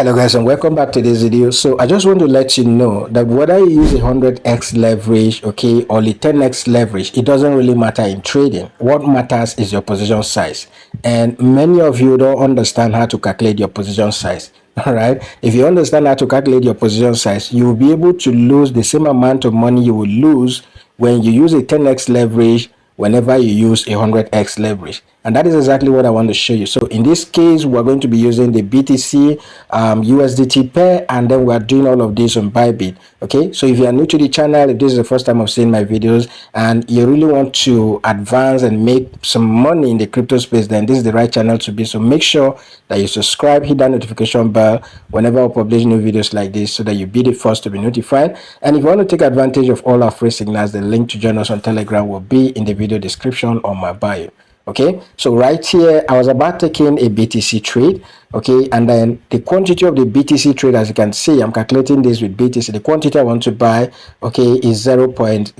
Hello guys, and welcome back to this video. So I just want to let you know that whether you use a 100x leverage, okay, or a 10x leverage, it doesn't really matter in trading. What matters is your position size, and many of you don't understand how to calculate your position size. All right, if you understand how to calculate your position size, you will be able to lose the same amount of money you will lose when you use a 10x leverage whenever you use a 100x leverage. And that is exactly what I want to show you. So in this case, we're going to be using the BTC USDT pair, and then we're doing all of this on Bybit. Okay, so if you are new to the channel, if this is the first time of seeing my videos and you really want to advance and make some money in the crypto space, then this is the right channel to be. So make sure that you subscribe, hit that notification bell whenever I publish new videos like this, so that you be the first to be notified. And if you want to take advantage of all our free signals, the link to join us on Telegram will be in the video description on my bio. Okay, so right here I was about taking a BTC trade, okay, and then the quantity of the BTC trade, as you can see, I'm calculating this with BTC. The quantity I want to buy, okay, is 0.001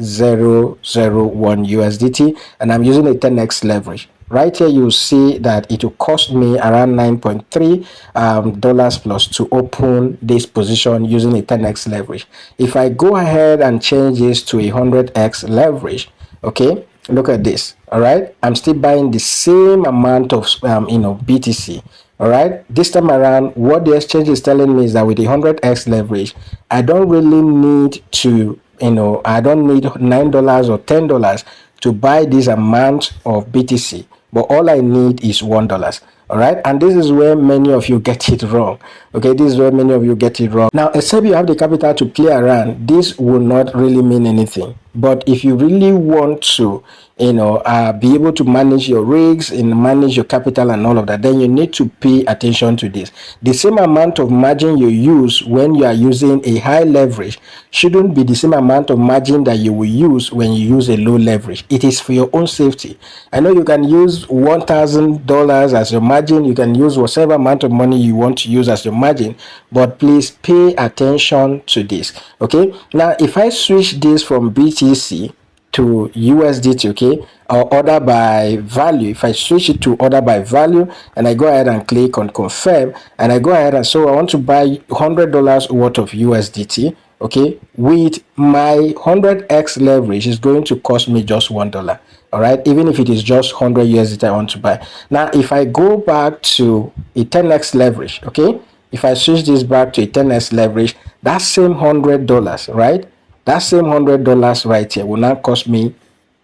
USDT, and I'm using a 10x leverage. Right here you'll see that it will cost me around $9.3 dollars plus to open this position using a 10x leverage. If I go ahead and change this to a 100x leverage, okay, look at this. All right, I'm still buying the same amount of BTC. All right, this time around, what the exchange is telling me is that with the 100x leverage, I don't really need to, I don't need $9 or $10 to buy this amount of BTC, but all I need is $1. All right, and this is where many of you get it wrong. Okay, this is where many of you get it wrong. Now, except you have the capital to play around, this will not really mean anything. But if you really want to, be able to manage your rigs and manage your capital and all of that, then you need to pay attention to this. The same amount of margin you use when you are using a high leverage shouldn't be the same amount of margin that you will use when you use a low leverage. It is for your own safety. I know you can use $1,000 as your margin. You can use whatever amount of money you want to use as your margin, but please pay attention to this. Okay, now if I switch this from BTC to USDT, okay, or order by value, if I switch it to order by value and I go ahead and click on confirm, and I go ahead and so I want to buy $100 worth of USDT, okay, with my 100x leverage is going to cost me just $1. All right, even if it is just 100 USDT I want to buy. Now if I go back to a 10x leverage, okay, if I switch this back to a 10x leverage, that same $100, right, that same $100 right here will now cost me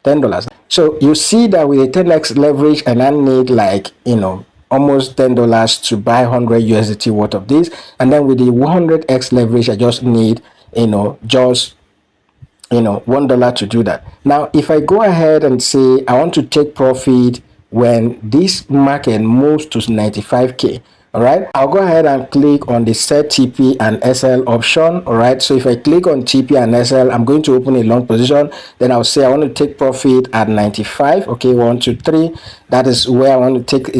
$10. So you see that with a 10x leverage, and I need like almost $10 to buy 100 USDT worth of this, and then with the 100x leverage I just need just $1 to do that. Now if I go ahead and say I want to take profit when this market moves to 95k, all right, I'll go ahead and click on the set TP and SL option. All right, so if I click on TP and SL, I'm going to open a long position. Then I'll say I want to take profit at 95. Okay, 1 2 3, that is where I want to take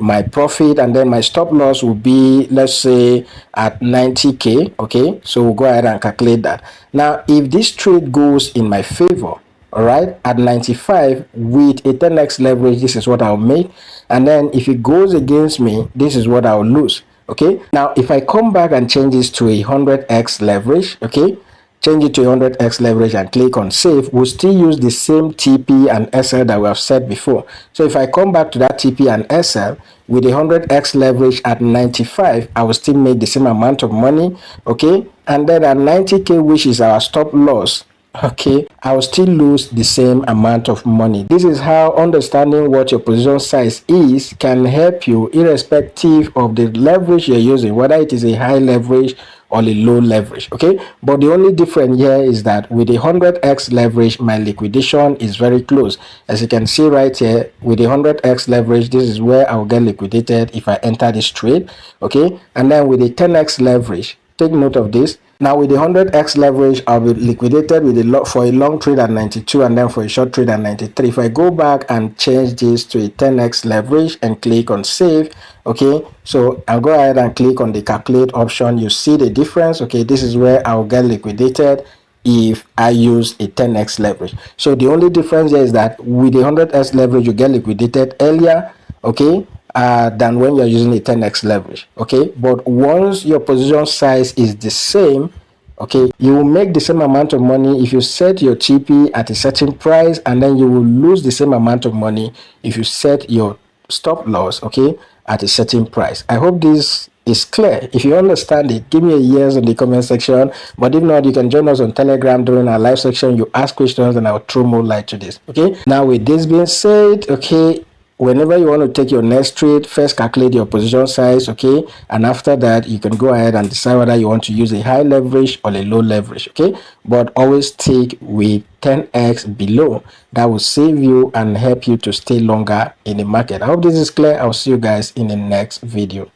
my profit, and then my stop loss will be, let's say, at 90k. Okay, so we'll go ahead and calculate that. Now if this trade goes in my favor, all right, at 95 with a 10x leverage, this is what I'll make. And then if it goes against me, this is what I'll lose. Okay, now if I come back and change this to a 100x leverage, okay, change it to a 100x leverage and click on save, we'll still use the same TP and SL that we have said before. So if I come back to that TP and SL with a 100x leverage at 95, I will still make the same amount of money. Okay, and then at 90k, which is our stop loss, okay, I will still lose the same amount of money. This is how understanding what your position size is can help you irrespective of the leverage you're using, whether it is a high leverage or a low leverage. Okay, but the only difference here is that with a 100x leverage, my liquidation is very close. As you can see right here, with a 100x leverage, this is where I'll get liquidated if I enter this trade. Okay, and then with a 10x leverage, take note of this. Now with the 100x leverage, I'll be liquidated with for a long trade at 92, and then for a short trade at 93. If I go back and change this to a 10x leverage and click on save, okay, so I'll go ahead and click on the calculate option. You see the difference. Okay, this is where I'll get liquidated if I use a 10x leverage. So the only difference here is that with the 100x leverage, you get liquidated earlier, okay, than when you're using a 10x leverage. Okay, but once your position size is the same, okay, you will make the same amount of money if you set your TP at a certain price, and then you will lose the same amount of money if you set your stop loss, okay, at a certain price. I hope this is clear. If you understand it, give me a yes in the comment section. But if not, you can join us on Telegram during our live section. You ask questions and I'll throw more light to this. Okay, now with this being said, okay, whenever you want to take your next trade, first calculate your position size, okay, and after that you can go ahead and decide whether you want to use a high leverage or a low leverage, okay, but always stick with 10x below. That will save you and help you to stay longer in the market. I hope this is clear. I'll see you guys in the next video.